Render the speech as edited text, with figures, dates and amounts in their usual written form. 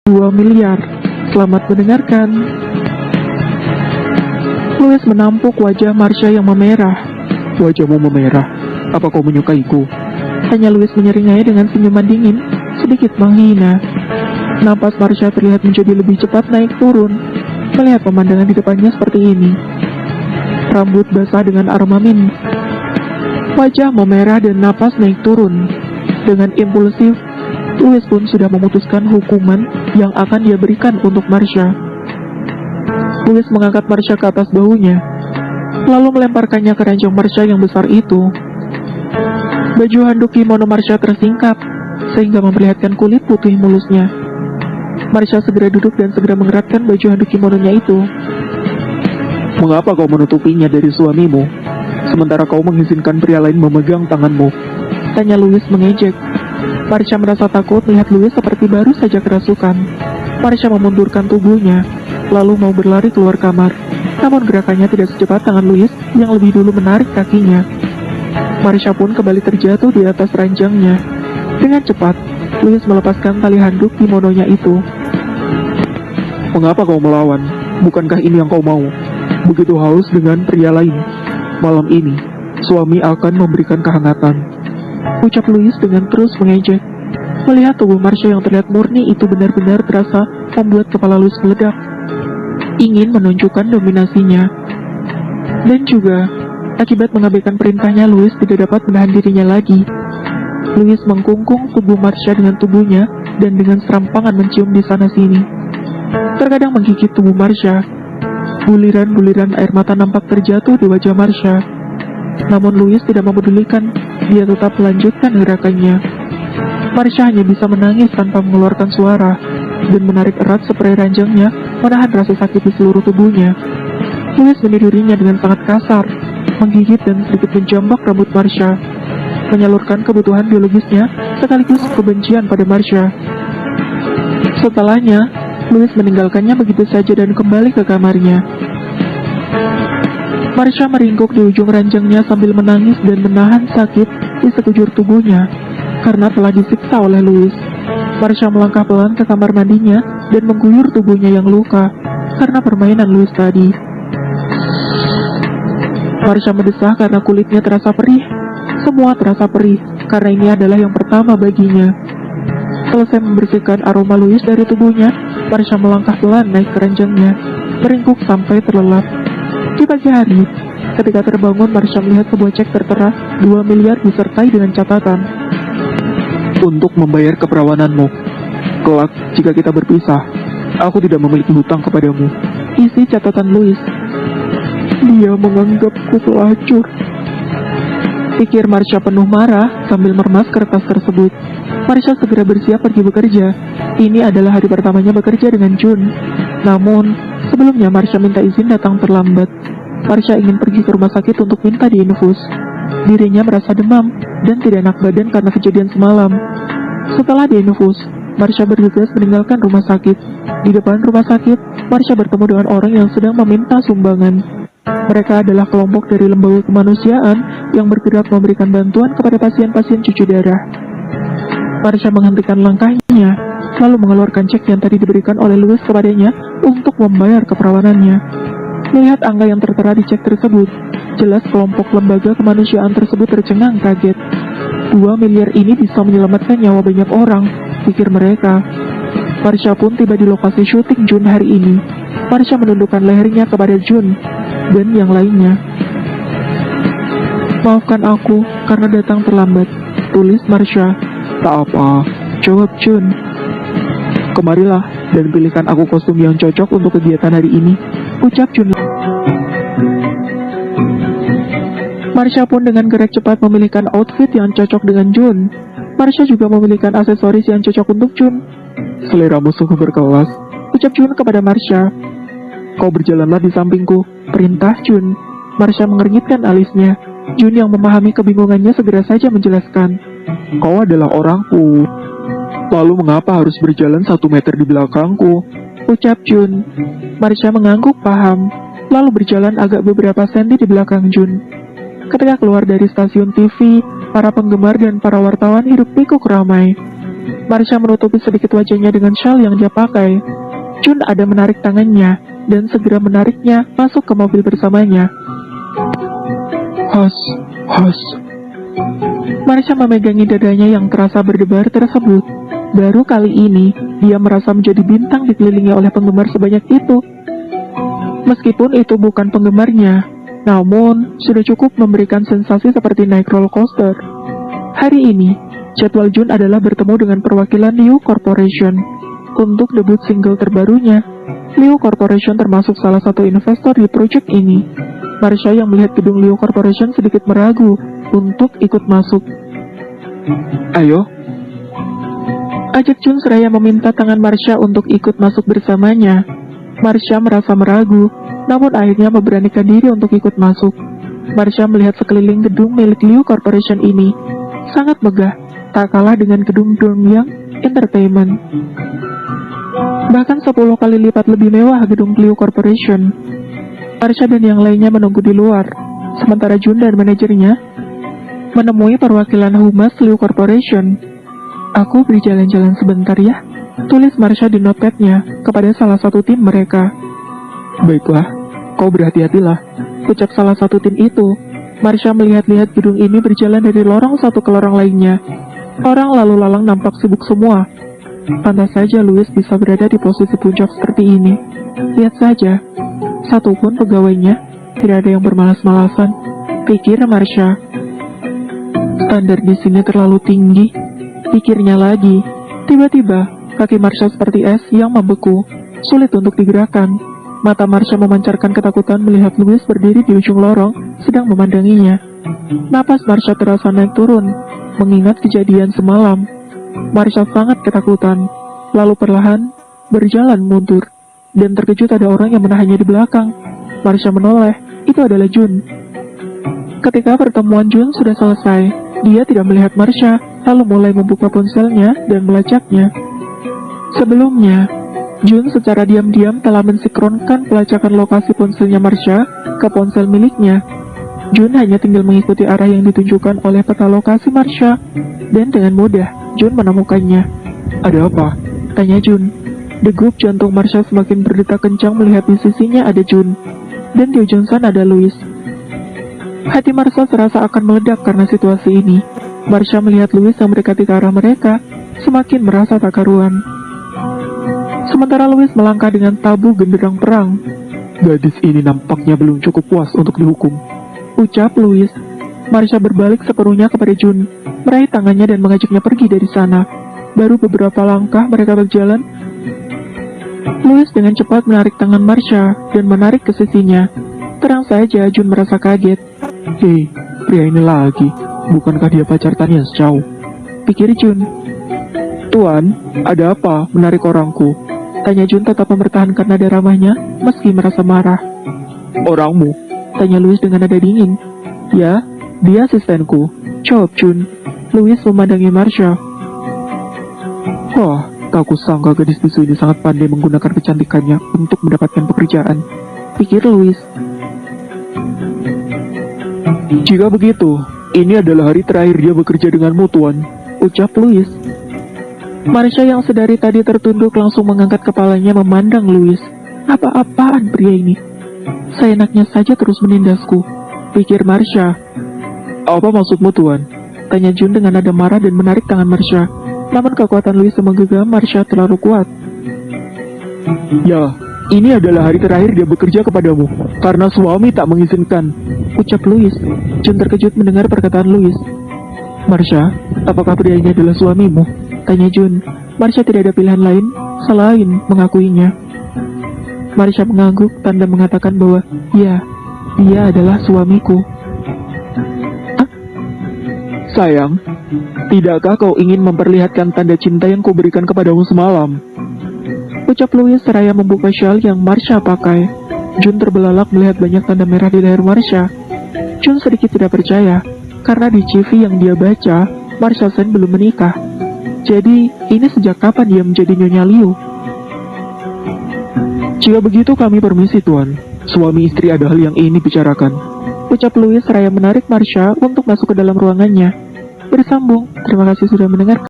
2 miliar. Selamat mendengarkan. Louis menampuk wajah Marsha yang memerah. Wajahmu memerah. Apa kau menyukaiku? Tanya Louis menyeringai dengan senyuman dingin, sedikit menghina. Napas Marsha terlihat menjadi lebih cepat naik turun, melihat pemandangan di depannya seperti ini. Rambut basah dengan aroma mint. Wajah memerah dan napas naik turun. Dengan impulsif, Louis pun sudah memutuskan hukuman yang akan dia berikan untuk Marsha. Louis mengangkat Marsha ke atas bahunya, lalu melemparkannya ke ranjang Marsha yang besar itu. Baju handuk kimono Marsha tersingkap, sehingga memperlihatkan kulit putih mulusnya. Marsha segera duduk dan segera mengeratkan baju handuk kimononya itu. Mengapa kau menutupinya dari suamimu, sementara kau mengizinkan pria lain memegang tanganmu? Tanya Louis mengejek. Marsha merasa takut melihat Louis seperti baru saja kerasukan. Marsha memundurkan tubuhnya, lalu mau berlari keluar kamar. Namun gerakannya tidak secepat tangan Louis yang lebih dulu menarik kakinya. Marsha pun kembali terjatuh di atas ranjangnya. Dengan cepat, Louis melepaskan tali handuk kimononya itu. Mengapa kau melawan? Bukankah ini yang kau mau? Begitu haus dengan pria lain. Malam ini, suami akan memberikan kehangatan. Ucap Louis dengan terus mengejek. Melihat tubuh Marsha yang terlihat murni itu benar-benar terasa membuat kepala Louis meledak. Ingin menunjukkan dominasinya. Dan juga, akibat mengabaikan perintahnya, Louis tidak dapat menahan dirinya lagi. Louis mengkungkung tubuh Marsha dengan tubuhnya dan dengan serampangan mencium di sana-sini. Terkadang menggigit tubuh Marsha. Buliran-buliran air mata nampak terjatuh di wajah Marsha. Namun Louis tidak memedulikan, dia tetap melanjutkan gerakannya. Marsha hanya bisa menangis tanpa mengeluarkan suara, dan menarik erat spray ranjangnya, menahan rasa sakit di seluruh tubuhnya. Louis menidurinya dengan sangat kasar, menggigit dan sedikit menjambak rambut Marsha, menyalurkan kebutuhan biologisnya sekaligus kebencian pada Marsha. Setelahnya, Louis meninggalkannya begitu saja dan kembali ke kamarnya. Marsha meringkuk di ujung ranjangnya sambil menangis dan menahan sakit di sekujur tubuhnya karena telah disiksa oleh Louis. Marsha melangkah pelan ke kamar mandinya dan mengguyur tubuhnya yang luka karena permainan Louis tadi. Marsha mendesah karena kulitnya terasa perih. Semua terasa perih karena ini adalah yang pertama baginya. Selesai membersihkan aroma Louis dari tubuhnya, Marsha melangkah pelan naik ke ranjangnya, meringkuk sampai terlelap. Di pagi hari, ketika terbangun, Marsha melihat sebuah cek tertera 2 miliar disertai dengan catatan. Untuk membayar keperawananmu. Kelak, jika kita berpisah, aku tidak memiliki hutang kepadamu. Isi catatan Louis. Dia menganggapku pelacur. Pikir Marsha penuh marah sambil meremas kertas tersebut. Marsha segera bersiap pergi bekerja. Ini adalah hari pertamanya bekerja dengan Jun. Namun, sebelumnya Marsha minta izin datang terlambat. Marsha ingin pergi ke rumah sakit untuk minta diinfus. Dirinya merasa demam dan tidak enak badan karena kejadian semalam. Setelah diinfus, Marsha bergegas meninggalkan rumah sakit. Di depan rumah sakit, Marsha bertemu dengan orang yang sedang meminta sumbangan. Mereka adalah kelompok dari lembaga kemanusiaan yang bergerak memberikan bantuan kepada pasien-pasien cuci darah. Marsha menghentikan langkahnya, lalu mengeluarkan cek yang tadi diberikan oleh Louis kepadanya untuk membayar keperawanannya. Melihat angka yang tertera di cek tersebut, jelas kelompok lembaga kemanusiaan tersebut tercengang kaget. 2 miliar ini bisa menyelamatkan nyawa banyak orang, pikir mereka. Marsha pun tiba di lokasi syuting Jun hari ini. Marsha menundukkan lehernya kepada Jun dan yang lainnya. Maafkan aku karena datang terlambat, tulis Marsha. Tak apa, jawab Jun. Kemarilah dan pilihkan aku kostum yang cocok untuk kegiatan hari ini, ucap Jun. Marsha pun dengan gerak cepat memilihkan outfit yang cocok dengan Jun. Marsha juga memilihkan aksesoris yang cocok untuk Jun. Seleramu sungguh berkelas, ucap Jun kepada Marsha. Kau berjalanlah di sampingku, perintah Jun. Marsha mengernyitkan alisnya. Jun yang memahami kebingungannya segera saja menjelaskan. Kau adalah orangku. Lalu mengapa harus berjalan 1 meter di belakangku? Ucap Jun. Marsha mengangguk paham, lalu berjalan agak beberapa senti di belakang Jun. Ketika keluar dari stasiun TV, para penggemar dan para wartawan hiruk pikuk ramai. Marsha menutupi sedikit wajahnya dengan shawl yang dia pakai. Jun ada menarik tangannya dan segera menariknya masuk ke mobil bersamanya. Hush, hush. Marsha memegangi dadanya yang terasa berdebar tersebut. Baru kali ini, dia merasa menjadi bintang dikelilingi oleh penggemar sebanyak itu. Meskipun itu bukan penggemarnya, namun sudah cukup memberikan sensasi seperti naik roller coaster. Hari ini, jadwal Jun adalah bertemu dengan perwakilan Liu Corporation untuk debut single terbarunya. Liu Corporation termasuk salah satu investor di proyek ini. Marsha yang melihat gedung Liu Corporation sedikit meragu untuk ikut masuk. Ayo, ajak Jun seraya meminta tangan Marsha untuk ikut masuk bersamanya. Marsha merasa meragu, namun akhirnya memberanikan diri untuk ikut masuk. Marsha melihat sekeliling gedung milik Liu Corporation ini sangat megah, tak kalah dengan gedung Dongyang Entertainment. Bahkan 10 kali lipat lebih mewah gedung Liu Corporation. Marsha dan yang lainnya menunggu di luar, sementara Jun dan manajernya menemui perwakilan Humas Liu Corporation. Aku berjalan-jalan sebentar ya, tulis Marsha di notepadnya kepada salah satu tim mereka. Baiklah, kau berhati-hatilah, ucap salah satu tim itu. Marsha melihat-lihat gedung ini berjalan dari lorong satu ke lorong lainnya. Orang lalu lalang nampak sibuk semua. Pantas saja Louis bisa berada di posisi puncak seperti ini. Lihat saja, satupun pegawainya tidak ada yang bermalas-malasan, pikir Marsha. Standar di sini terlalu tinggi, pikirnya lagi. Tiba-tiba, kaki Marsha seperti es yang membeku, sulit untuk digerakkan. Mata Marsha memancarkan ketakutan melihat Louis berdiri di ujung lorong, sedang memandanginya. Napas Marsha terasa naik turun, mengingat kejadian semalam. Marsha sangat ketakutan, lalu perlahan berjalan mundur, dan terkejut ada orang yang menahannya di belakang. Marsha menoleh, itu adalah Jun. Ketika pertemuan Jun sudah selesai, dia tidak melihat Marsha, lalu mulai membuka ponselnya dan melacaknya. Sebelumnya, Jun secara diam-diam telah mensinkronkan pelacakan lokasi ponselnya Marsha ke ponsel miliknya. Jun hanya tinggal mengikuti arah yang ditunjukkan oleh peta lokasi Marsha, dan dengan mudah Jun menemukannya. Ada apa? Tanya Jun. Degup jantung Marsha semakin berdetak kencang melihat di sisinya ada Jun, dan di ujung sana ada Louis. Hati Marsha serasa akan meledak karena situasi ini. Marsha melihat Louis yang mendekati ke arah mereka, semakin merasa tak karuan. Sementara Louis melangkah dengan tabu genderang perang. Gadis ini nampaknya belum cukup puas untuk dihukum, ucap Louis. Marsha berbalik sepenuhnya kepada Jun, meraih tangannya dan mengajaknya pergi dari sana. Baru beberapa langkah mereka berjalan, Louis dengan cepat menarik tangan Marsha dan menarik ke sisinya. Terang saja Jun merasa kaget. Hei, pria ini lagi. Bukankah dia pacar Tanya Zhao? Pikir Jun. Tuan, ada apa menarik orangku? Tanya Jun tetap mempertahankan nada ramahnya meski merasa marah. Orangmu? Tanya Louis dengan nada dingin. Ya, dia asistenku, jawab Jun. Louis memandangi Marsha. Wah, tak kusangka gadis bisu ini sangat pandai menggunakan kecantikannya untuk mendapatkan pekerjaan, pikir Louis. Jika begitu, ini adalah hari terakhir dia bekerja denganmu, Tuan, ucap Louis. Marsha yang sedari tadi tertunduk langsung mengangkat kepalanya memandang Louis. Apa-apaan pria ini? Seenaknya saja terus menindasku, pikir Marsha. Apa maksudmu, Tuan? Tanya Jun dengan nada marah dan menarik tangan Marsha. Namun kekuatan Louis menggenggam Marsha terlalu kuat. Ya, ini adalah hari terakhir dia bekerja kepadamu, karena suami tak mengizinkan, ucap Louis. Jun terkejut mendengar perkataan Louis. Marsha, apakah pria ini adalah suamimu? Tanya Jun. Marsha tidak ada pilihan lain selain mengakuinya. Marsha mengangguk tanda mengatakan bahwa ya, dia adalah suamiku. Sayang, tidakkah kau ingin memperlihatkan tanda cinta yang kuberikan kepadamu semalam? Ucap Louis seraya membuka shawl yang Marsha pakai. Jun terbelalak melihat banyak tanda merah di leher Marsha. Jun sedikit tidak percaya, karena di CV yang dia baca, Marsha Sen belum menikah. Jadi, ini sejak kapan dia menjadi Nyonya Liu? Jika begitu kami permisi, Tuan. Suami istri ada hal yang ingin dibicarakan, ucap Louis seraya menarik Marsha untuk masuk ke dalam ruangannya. Bersambung, terima kasih sudah mendengarkan.